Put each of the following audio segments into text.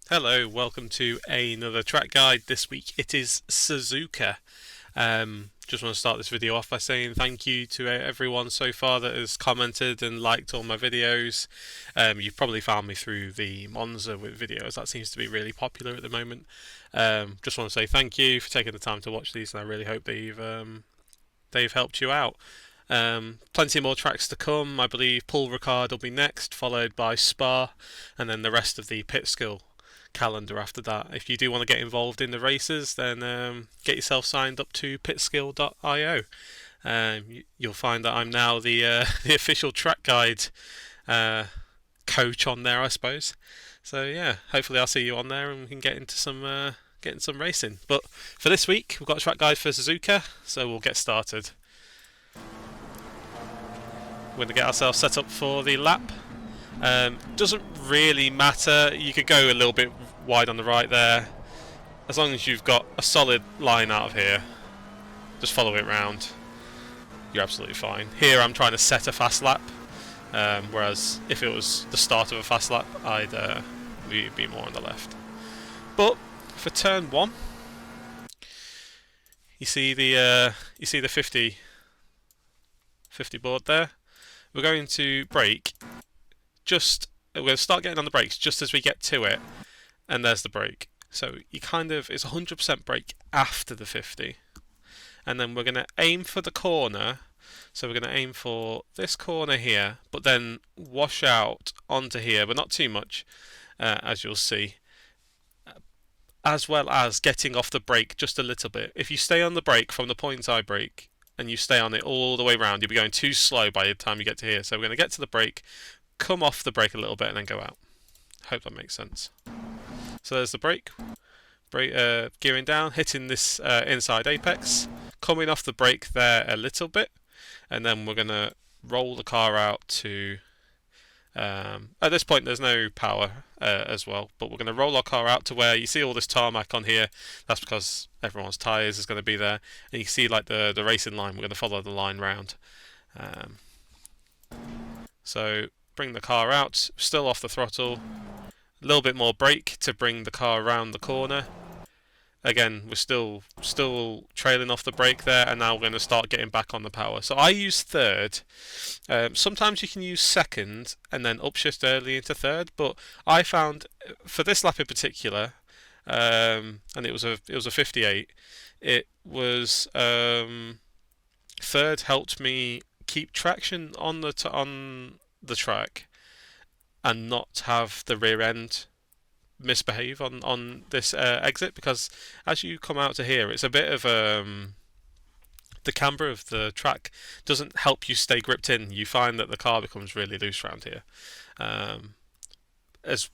Hello, welcome to another track guide. This week it is Suzuka. Just want to start this video off by saying thank you to everyone so far that has commented and liked all my videos. You've probably found me through the Monza with videos. That seems to be really popular at the moment. Just want to say thank you for taking the time to watch these, and I really hope they've helped you out. Plenty more tracks to come. I believe Paul Ricard will be next, followed by Spa, and then the rest of the pit skill calendar after that. If you do want to get involved in the races, then get yourself signed up to pitskill.io. You'll find that I'm now the the official track guide coach on there, I suppose. So yeah, hopefully I'll see you on there and we can get into some racing. But for this week, we've got a track guide for Suzuka, so we'll get started. We're going to get ourselves set up for the lap. Doesn't really matter. You could go a little bit wide on the right there, as long as you've got a solid line out of here. Just follow it round. You're absolutely fine. Here I'm trying to set a fast lap, whereas if it was the start of a fast lap, I'd be more on the left. But for turn one, you see the 50 board there. We're going to brake. We're going to start getting on the brakes just as we get to it, and there's the brake. So it's 100% brake after the 50, and then we're going to aim for the corner. So we're going to aim for this corner here, but then wash out onto here, but not too much, as you'll see. As well as getting off the brake just a little bit. If you stay on the brake from the point I brake, and you stay on it all the way around, you'll be going too slow by the time you get to here. So we're going to get to the brake, come off the brake a little bit, and then go out. Hope that makes sense. So there's the brake, gearing down, hitting this inside apex, coming off the brake there a little bit, and then we're going to roll the car out to... at this point there's no power as well, but we're going to roll our car out to where you see all this tarmac on here. That's because everyone's tyres is going to be there, and you can see like the racing line. We're going to follow the line round. So bring the car out, still off the throttle, a little bit more brake to bring the car around the corner. Again, we're still trailing off the brake there, and now we're going to start getting back on the power. So I use third. Sometimes you can use second and then upshift early into third, but I found for this lap in particular, and it was a 58. It was third helped me keep traction on the track and not have the rear end misbehave on this exit, because as you come out to here, it's a bit of the camber of the track doesn't help you stay gripped in. You find that the car becomes really loose around here, as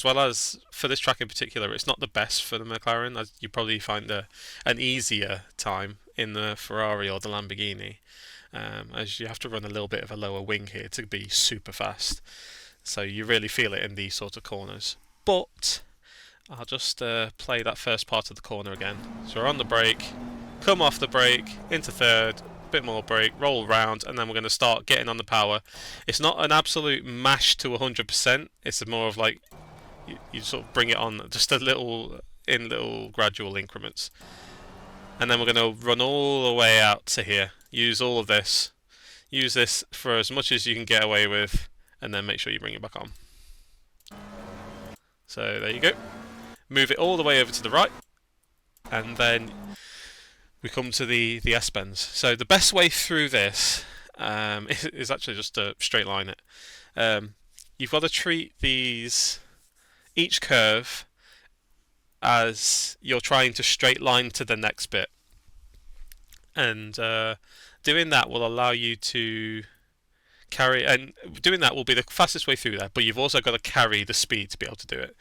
well as for this track in particular, it's not the best for the McLaren, as you probably find an easier time in the Ferrari or the Lamborghini, as you have to run a little bit of a lower wing here to be super fast, so you really feel it in these sort of corners. But I'll just play that first part of the corner again. So we're on the brake, come off the brake, into third, bit more brake, roll round, and then we're going to start getting on the power. It's not an absolute mash to 100%. It's more of like you sort of bring it on just a little in little gradual increments. And then we're going to run all the way out to here. Use all of this. Use this for as much as you can get away with, and then make sure you bring it back on. So there you go. Move it all the way over to the right, and then we come to the S-bends. So the best way through this is actually just to straight line it. You've got to treat each curve as you're trying to straight line to the next bit, and doing that will allow you to carry, and doing that will be the fastest way through there, but you've also got to carry the speed to be able to do it.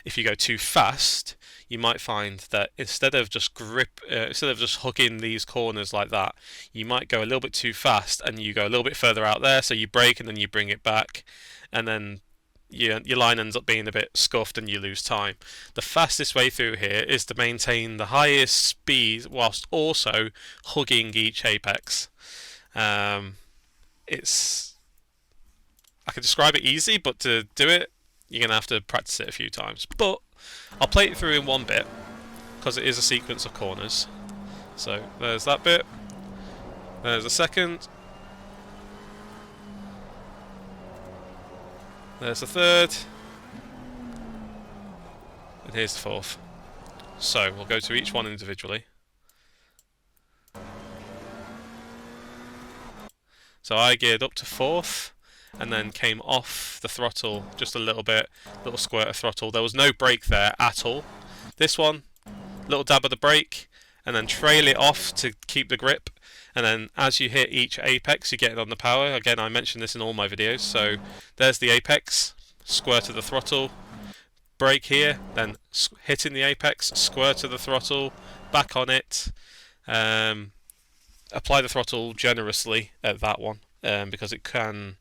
If you go too fast, you might find that instead of just hugging these corners like that, you might go a little bit too fast and you go a little bit further out there, so you brake and then you bring it back, and then your line ends up being a bit scuffed and you lose time. The fastest way through here is to maintain the highest speed whilst also hugging each apex. I can describe it easy, but to do it, you're going to have to practice it a few times. But I'll play it through in one bit, because it is a sequence of corners. So there's that bit. There's a second. There's the third. And here's the fourth. So we'll go to each one individually. So I geared up to fourth, and then came off the throttle just a little bit, little squirt of throttle. There was no brake there at all. This one, little dab of the brake, and then trail it off to keep the grip. And then as you hit each apex, you get it on the power. Again, I mentioned this in all my videos. So there's the apex, squirt of the throttle, brake here, then hitting the apex, squirt of the throttle, back on it. Apply the throttle generously at that one, because it can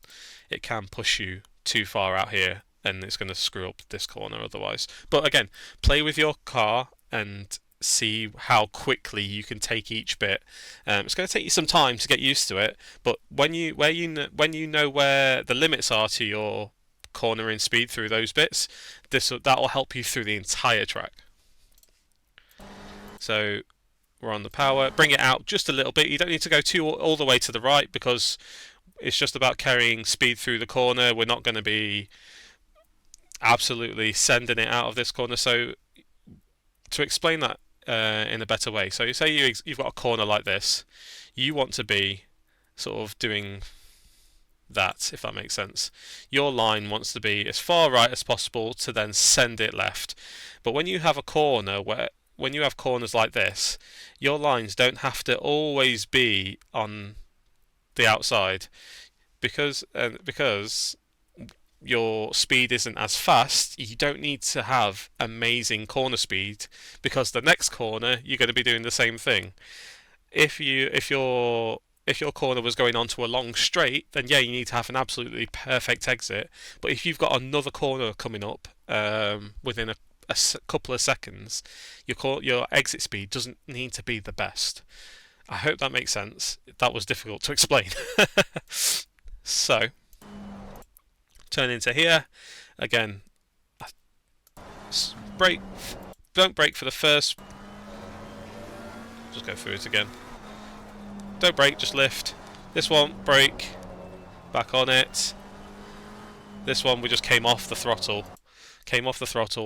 push you too far out here, and it's going to screw up this corner otherwise. But again, play with your car and see how quickly you can take each bit. It's going to take you some time to get used to it, but when you know where the limits are to your cornering speed through those bits, that will help you through the entire track. So we're on the power. Bring it out just a little bit. You don't need to go all the way to the right, because it's just about carrying speed through the corner. We're not going to be absolutely sending it out of this corner. So to explain that in a better way, so you say you've got a corner like this, you want to be sort of doing that, if that makes sense. Your line wants to be as far right as possible to then send it left. But when you have a corner when you have corners like this, your lines don't have to always be on the outside, because your speed isn't as fast. You don't need to have amazing corner speed, because the next corner you're going to be doing the same thing. If your corner was going onto a long straight, then yeah, you need to have an absolutely perfect exit. But if you've got another corner coming up within a couple of seconds, your exit speed doesn't need to be the best. I hope that makes sense. That was difficult to explain. So turn into here again. Brake. Don't brake for the first. Just go through it again. Don't brake, just lift. This one, brake. Back on it. This one, we just came off the throttle.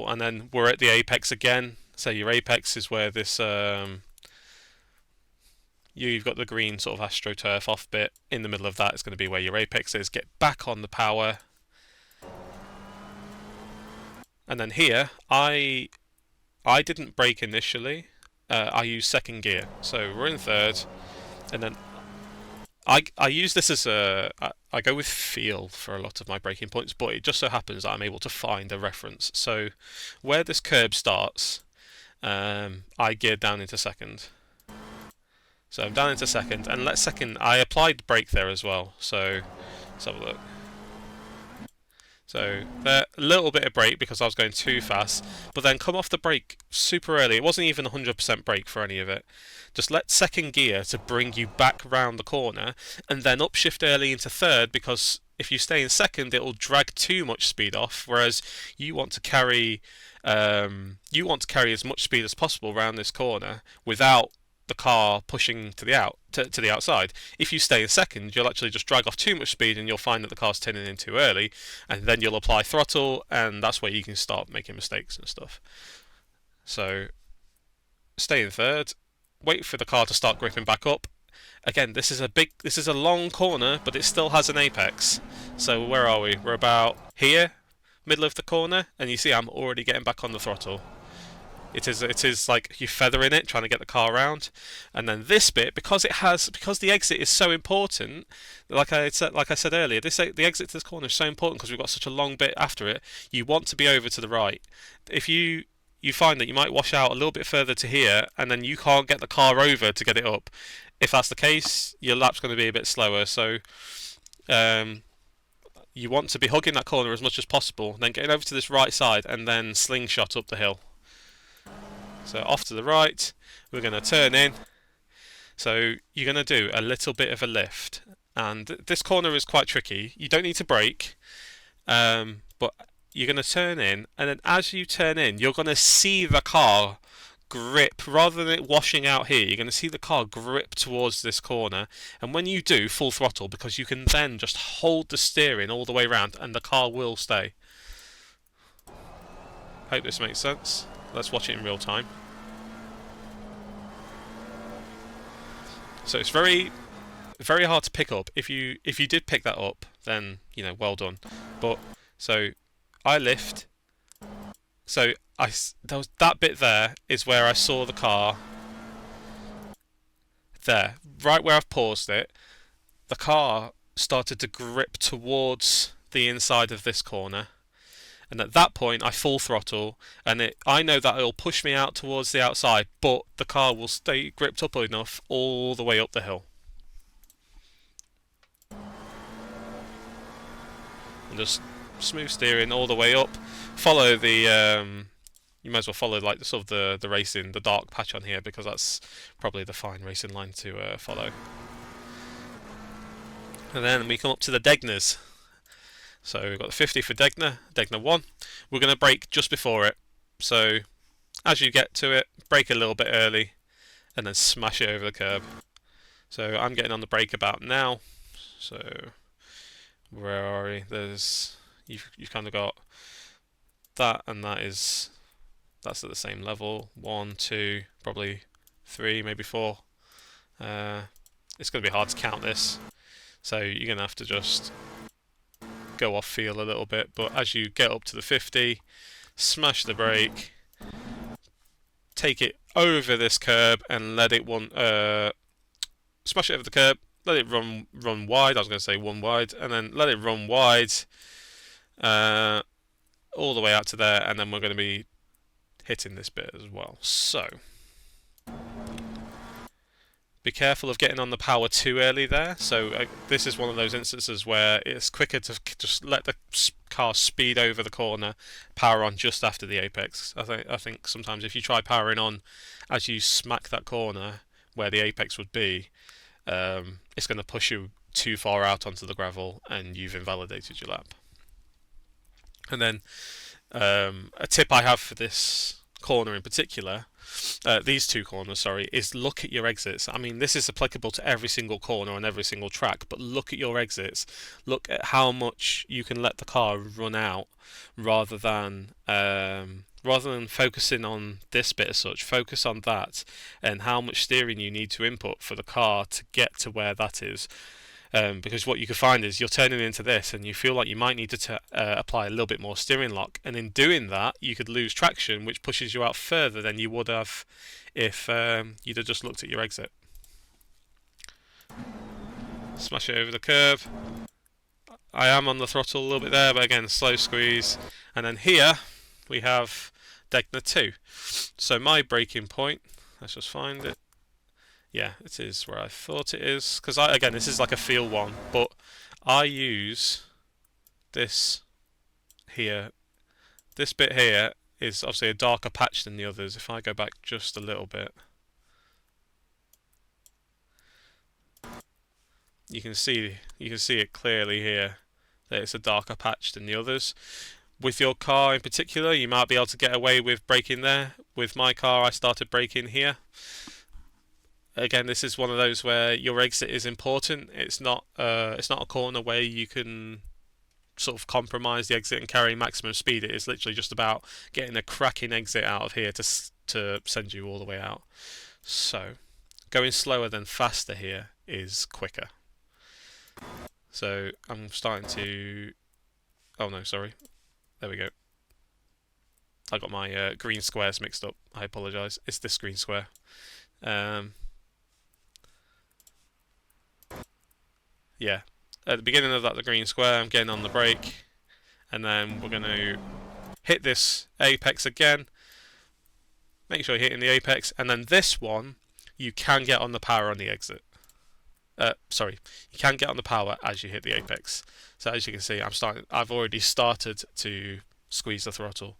And then we're at the apex again. So your apex is where this you've got the green sort of astroturf off bit. In the middle of that is going to be where your apex is. Get back on the power. And then here, I didn't brake initially. I used second gear. So we're in third, and then I use this as I go with feel for a lot of my braking points, but it just so happens that I'm able to find a reference. So where this curb starts, I geared down into second. So I'm down into second, and I applied brake there as well. So let's have a look. So there, a little bit of brake because I was going too fast, but then come off the brake super early. It wasn't even 100% brake for any of it. Just let second gear to bring you back round the corner, and then upshift early into third, because if you stay in second, it will drag too much speed off. Whereas you want to carry as much speed as possible around this corner without the car pushing to the outside. If you stay in second, you'll actually just drag off too much speed, and you'll find that the car's turning in too early, and then you'll apply throttle, and that's where you can start making mistakes and stuff. So stay in third, wait for the car to start gripping back up. Again, this is a long corner, but it still has an apex. So where are we? We're about here, middle of the corner, and you see I'm already getting back on the throttle. It is like you're feathering it, trying to get the car around, and then this bit, because the exit is so important. Like I said earlier, the exit to this corner is so important because we've got such a long bit after it. You want to be over to the right. If you find that you might wash out a little bit further to here, and then you can't get the car over to get it up. If that's the case, your lap's going to be a bit slower. So you want to be hugging that corner as much as possible, then getting over to this right side, and then slingshot up the hill. So off to the right, we're going to turn in. So you're going to do a little bit of a lift, and this corner is quite tricky. You don't need to brake, but you're going to turn in, and then as you turn in, you're going to see the car grip, rather than it washing out here, you're going to see the car grip towards this corner, and when you do, full throttle, because you can then just hold the steering all the way around and the car will stay. Hope this makes sense. Let's watch it in real time. So it's very hard to pick up. If you did pick that up, then well done. But so I lift. So that bit there is where I saw the car. There, right where I've paused it, the car started to grip towards the inside of this corner. And at that point, I full throttle, and I know that it'll push me out towards the outside, but the car will stay gripped up enough all the way up the hill. And just smooth steering all the way up. Follow the you might as well follow like the racing, the dark patch on here, because that's probably the fine racing line to follow. And then we come up to the Degners. So we've got the 50 for Degner 1. We're going to brake just before it. So as you get to it, brake a little bit early and then smash it over the curb. So I'm getting on the brake about now. So where are we? You've kind of got that, and that's at the same level. 1, 2, probably 3, maybe 4. It's going to be hard to count this. So you're going to have to just go off feel a little bit, but as you get up to the 50, smash the brake, take it over this curb and let it smash it over the curb, let it run wide. I was going to say one wide, and then let it run wide all the way out to there, and then we're going to be hitting this bit as well. So be careful of getting on the power too early there. So this is one of those instances where it's quicker to just let the car speed over the corner, power on just after the apex. I think sometimes if you try powering on as you smack that corner where the apex would be, it's going to push you too far out onto the gravel and you've invalidated your lap. And then a tip I have for this corner in particular, these two corners, sorry, is look at your exits. I mean, this is applicable to every single corner on every single track, but look at your exits. Look at how much you can let the car run out, rather than focusing on this bit as such. Focus on that and how much steering you need to input for the car to get to where that is. Because what you could find is you're turning into this and you feel like you might need to apply a little bit more steering lock, and in doing that you could lose traction, which pushes you out further than you would have if you'd have just looked at your exit. Smash it over the curb. I am on the throttle a little bit there, but again, slow squeeze. And then here we have Degner 2. So my braking point, let's just find it. Yeah, it is where I thought it is, because again, this is like a feel one, but I use this here. This bit here is obviously a darker patch than the others. If I go back just a little bit, you can see it clearly here that it's a darker patch than the others. With your car in particular, you might be able to get away with braking there. With my car, I started braking here. Again, this is one of those where your exit is important. It's not a corner where you can sort of compromise the exit and carry maximum speed. It is literally just about getting a cracking exit out of here to send you all the way out. So going slower than faster here is quicker. So I'm starting to... Oh no, sorry. There we go. I got my green squares mixed up. I apologise. It's this green square. Yeah, at the beginning of the green square, I'm getting on the brake, and then we're going to hit this apex again. Make sure you're hitting the apex, and then this one, you can get on the power on the exit. Sorry, you can get on the power as you hit the apex. So as you can see, I've already started to squeeze the throttle.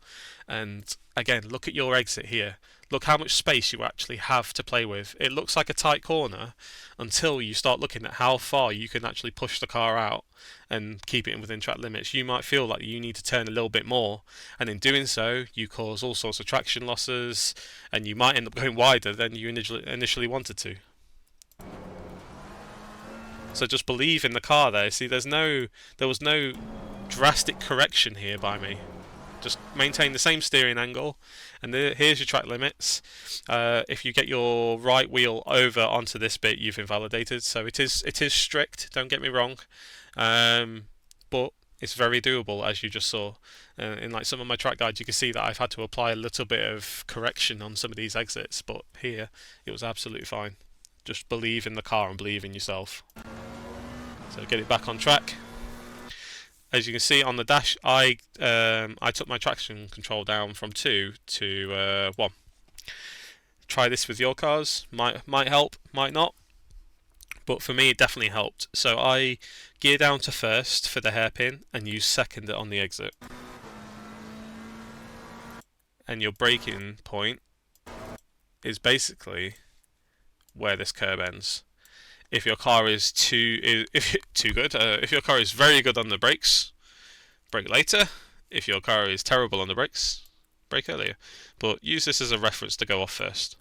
And again, look at your exit here. Look how much space you actually have to play with. It looks like a tight corner until you start looking at how far you can actually push the car out and keep it within track limits. You might feel like you need to turn a little bit more, and in doing so you cause all sorts of traction losses, and you might end up going wider than you initially wanted to. So just believe in the car there. See, there was no drastic correction here by me. Just maintain the same steering angle, and here's your track limits. If you get your right wheel over onto this bit, you've invalidated. So it is strict. Don't get me wrong, but it's very doable, as you just saw. In like some of my track guides, you can see that I've had to apply a little bit of correction on some of these exits, but here it was absolutely fine. Just believe in the car and believe in yourself. So get it back on track. As you can see on the dash, I took my traction control down from 2 to 1. Try this with your cars. Might help, might not. But for me, it definitely helped. So I gear down to first for the hairpin and use second on the exit. And your braking point is basically where this curb ends. If your car is too good, if your car is very good on the brakes, brake later. If your car is terrible on the brakes, brake earlier. But use this as a reference to go off first.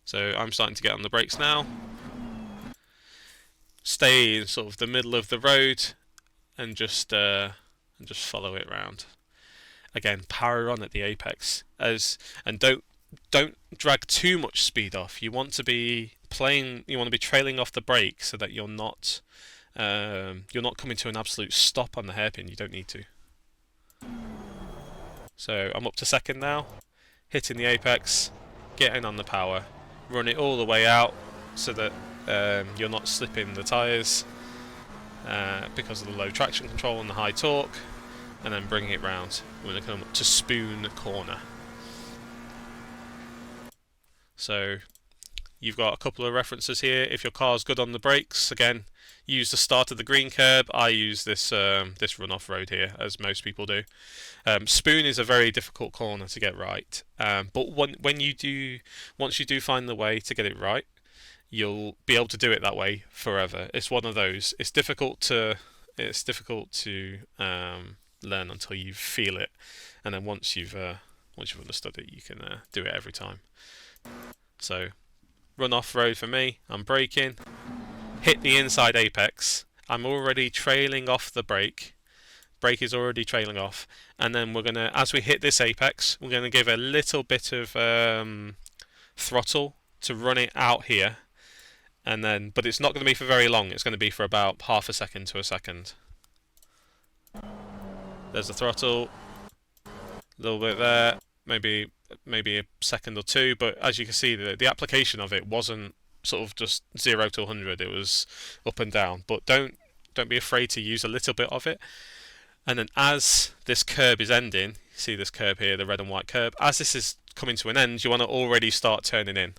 So I'm starting to get on the brakes now. Stay in sort of the middle of the road, and just follow it round. Again, power on at the apex, and don't drag too much speed off. You want to be trailing off the brake so that you're not coming to an absolute stop on the hairpin. You don't need to. So I'm up to second now, hitting the apex, getting on the power, run it all the way out so that you're not slipping the tyres because of the low traction control and the high torque, and then bring it round when they come up to Spoon Corner. So you've got a couple of references here. If your car's good on the brakes, again, use the start of the green curb. I use this runoff road here, as most people do. Spoon is a very difficult corner to get right, but once you do find the way to get it right, you'll be able to do it that way forever. It's one of those. It's difficult to learn until you feel it, and then once you've understood it, you can do it every time. So, run off road for me. I'm braking, hit the inside apex. I'm already trailing off the brake. Brake is already trailing off, and then we're gonna, as we hit this apex, we're gonna give a little bit of throttle to run it out here, and then, but it's not going to be for very long. It's going to be for about half a second to a second. There's the throttle, a little bit there, maybe a second or two, but as you can see, the application of it wasn't sort of just 0 to 100. It was up and down. But don't be afraid to use a little bit of it. And then as this curb is ending, see this curb here, the red and white curb, as this is coming to an end, you want to already start turning in,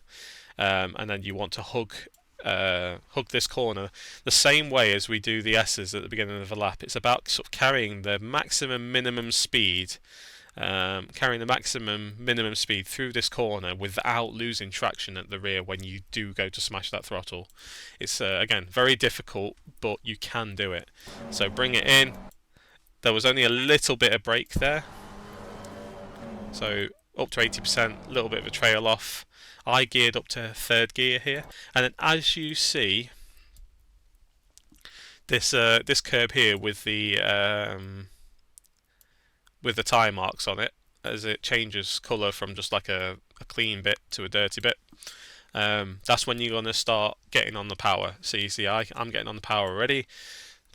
and then you want to hug this corner the same way as we do the S's at the beginning of a lap. It's about sort of carrying the minimum speed through this corner without losing traction at the rear when you do go to smash that throttle. It's again very difficult, but you can do it. So bring it in. There was only a little bit of brake there, so up to 80%, a little bit of a trail off. I geared up to third gear here, and then as you see, this curb here with the tyre marks on it, as it changes colour from just like a clean bit to a dirty bit, that's when you're going to start getting on the power. So you see I'm getting on the power already.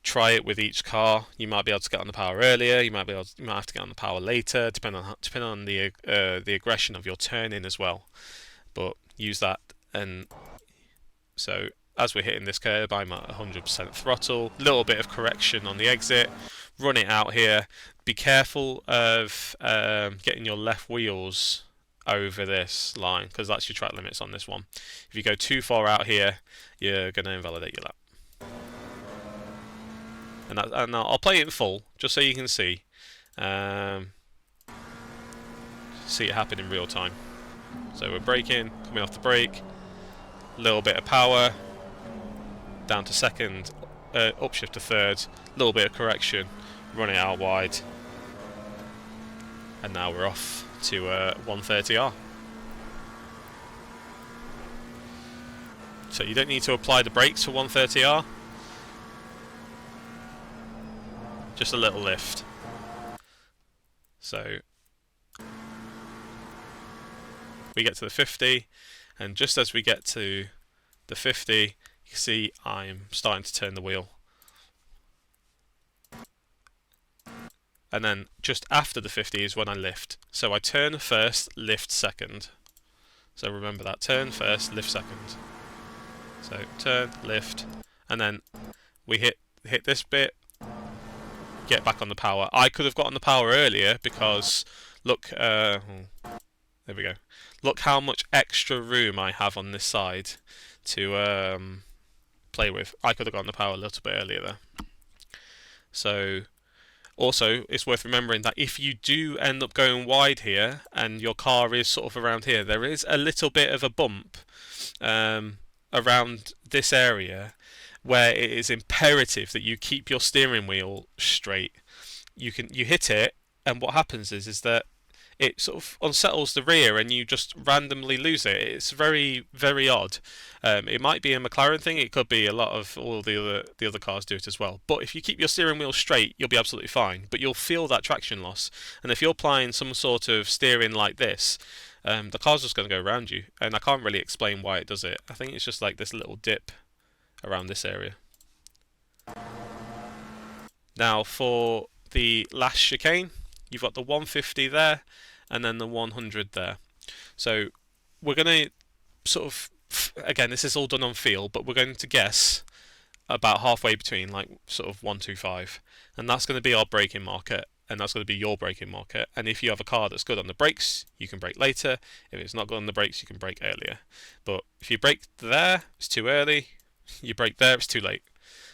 Try it with each car. You might be able to get on the power earlier, you might have to get on the power later, depending on the aggression of your turning as well. But use that. And so as we're hitting this curb, I'm at 100% throttle, little bit of correction on the exit, run it out here. Be careful of getting your left wheels over this line, because that's your track limits on this one. If you go too far out here, you're going to invalidate your lap. And I'll play it in full, just so you can see. See it happen in real time. So we're braking, coming off the brake, little bit of power, down to second, upshift to third, little bit of correction, run it out wide, and now we're off to 130R. So you don't need to apply the brakes for 130R, just a little lift. So we get to the 50, and just as we get to the 50, you can see I'm starting to turn the wheel. And then just after the 50 is when I lift. So I turn first, lift second. So remember that, turn first, lift second. So turn, lift, and then we hit this bit, get back on the power. I could have gotten the power earlier because look, there we go. Look how much extra room I have on this side to play with. I could have gotten the power a little bit earlier there. So also, it's worth remembering that if you do end up going wide here and your car is sort of around here, there is a little bit of a bump around this area where it is imperative that you keep your steering wheel straight. You hit it, and what happens is that it sort of unsettles the rear and you just randomly lose it. It's very, very odd. It might be a McLaren thing, it could be a lot of all the other cars do it as well. But if you keep your steering wheel straight, you'll be absolutely fine. But you'll feel that traction loss. And if you're applying some sort of steering like this, the car's just going to go around you. And I can't really explain why it does it. I think it's just like this little dip around this area. Now for the last chicane, you've got the 150 there, and then the 100 there. So we're going to sort of, again, this is all done on feel, but we're going to guess about halfway between, like sort of 125, and that's going to be our braking marker, and that's going to be your braking marker. And if you have a car that's good on the brakes, you can brake later. If it's not good on the brakes, you can brake earlier. But if you brake there, it's too early. You brake there, it's too late.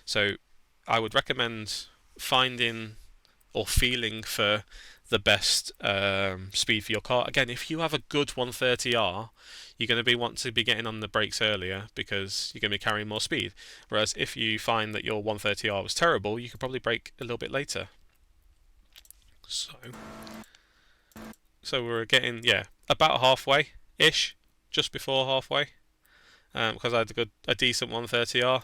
So I would recommend finding or feeling for the best speed for your car. Again, if you have a good 130R, you're going to want to be getting on the brakes earlier because you're going to be carrying more speed. Whereas if you find that your 130R was terrible, you could probably brake a little bit later. So we're getting, yeah, about halfway-ish, just before halfway, because I had a decent 130R.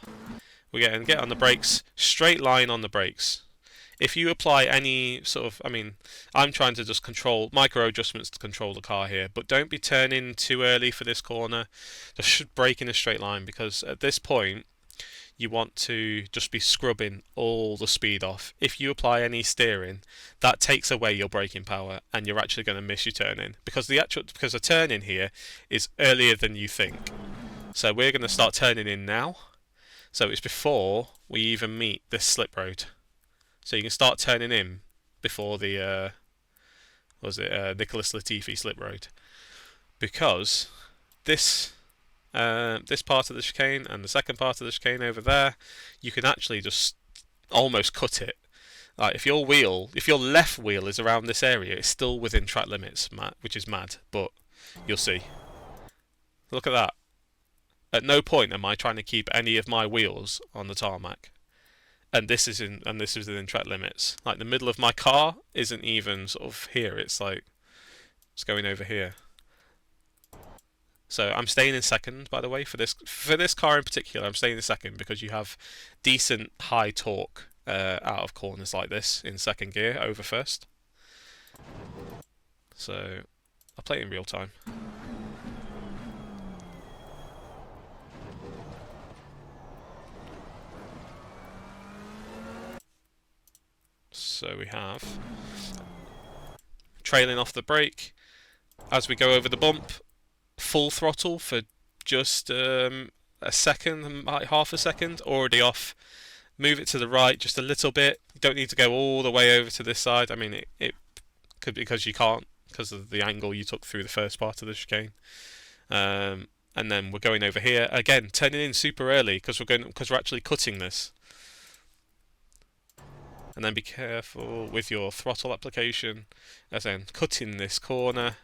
We're get on the brakes, straight line on the brakes. If you apply any sort of, I mean, I'm trying to just control, micro adjustments to control the car here, but don't be turning too early for this corner. Just brake in a straight line, because at this point, you want to just be scrubbing all the speed off. If you apply any steering, that takes away your braking power, and you're actually going to miss your turn-in, because the turn-in here is earlier than you think. So we're going to start turning in now. So it's before we even meet this slip road. So you can start turning in before the Nicholas Latifi slip road, because this part of the chicane and the second part of the chicane over there, you can actually just almost cut it. Like if your left wheel is around this area, it's still within track limits, which is mad. But you'll see. Look at that. At no point am I trying to keep any of my wheels on the tarmac. And this is within track limits. Like the middle of my car isn't even sort of here. It's like it's going over here. So I'm staying in second, by the way, for this car in particular. I'm staying in second because you have decent high torque out of corners like this in second gear over first. So I'll play it in real time. So we have trailing off the brake as we go over the bump, full throttle for just a second, half a second, already off. Move it to the right just a little bit. You don't need to go all the way over to this side. I mean, it could be because you can't, because of the angle you took through the first part of the chicane. And then we're going over here again, turning in super early because we're actually cutting this. and then be careful with your throttle application, as in cutting this corner,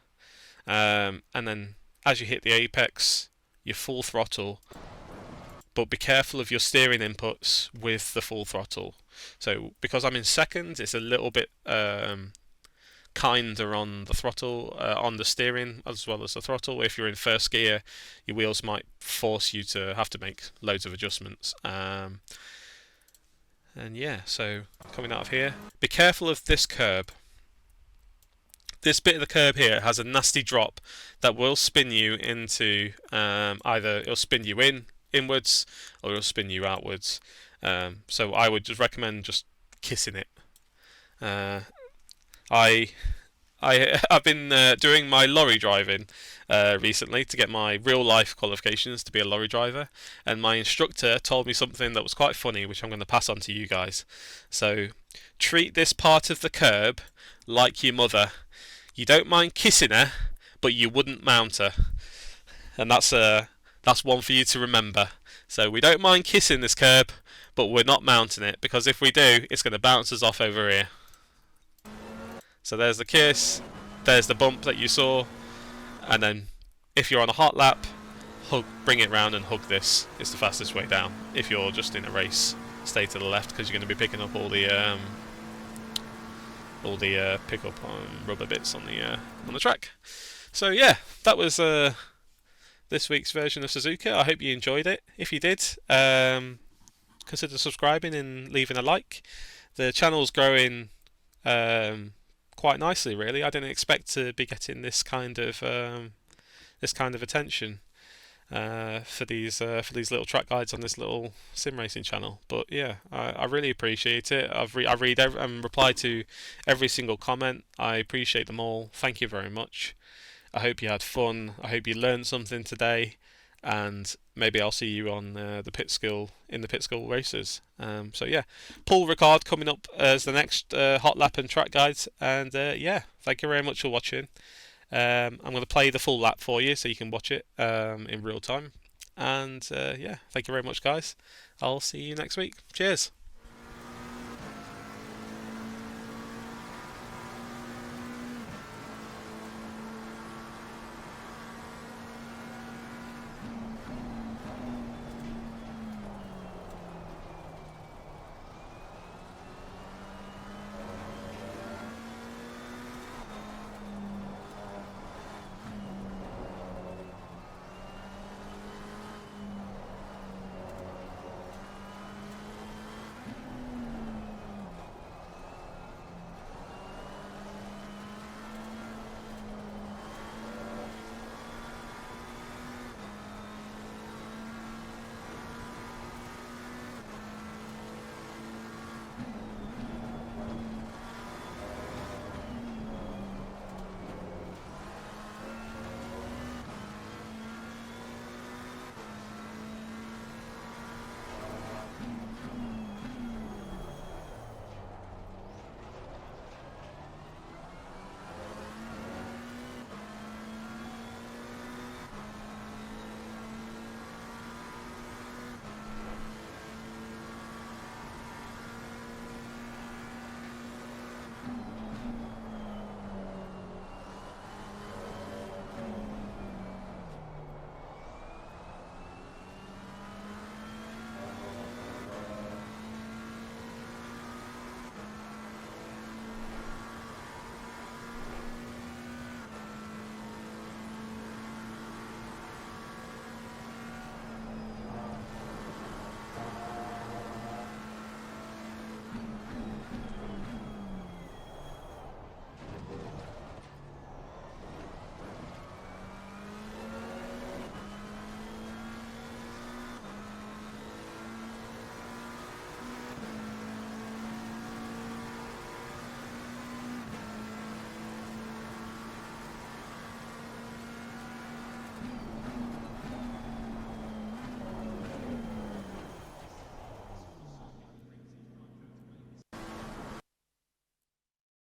and then as you hit the apex, your full throttle, but be careful of your steering inputs with the full throttle. So because I'm in second, it's a little bit kinder on the throttle, on the steering as well as the throttle. If you're in first gear, your wheels might force you to have to make loads of adjustments. And yeah, so coming out of here, be careful of this curb. This bit of the curb here has a nasty drop that will spin you into either it'll spin you inwards or it'll spin you outwards. So I would just recommend just kissing it. I've been doing my lorry driving recently to get my real life qualifications to be a lorry driver, and my instructor told me something that was quite funny, which I'm going to pass on to you guys. So treat this part of the curb like your mother. You don't mind kissing her, but you wouldn't mount her, and that's one for you to remember. So we don't mind kissing this curb, but we're not mounting it, because if we do, it's going to bounce us off over here. So there's the kiss, there's the bump that you saw, and then if you're on a hot lap, bring it round and hug this. It's the fastest way down. If you're just in a race, stay to the left, because you're going to be picking up all the pickup on rubber bits on the track. So yeah, that was this week's version of Suzuka. I hope you enjoyed it. If you did, consider subscribing and leaving a like. The channel's growing quite nicely, really. I didn't expect to be getting this kind of attention for these little track guides on this little sim racing channel. But yeah, I really appreciate it. I read and reply to every single comment. I appreciate them all. Thank you very much. I hope you had fun. I hope you learned something today, and maybe I'll see you on the pit school races. So yeah, Paul Ricard coming up as the next hot lap and track guides. And yeah, thank you very much for watching. I'm going to play the full lap for you so you can watch it in real time. And yeah, thank you very much, guys. I'll see you next week. Cheers.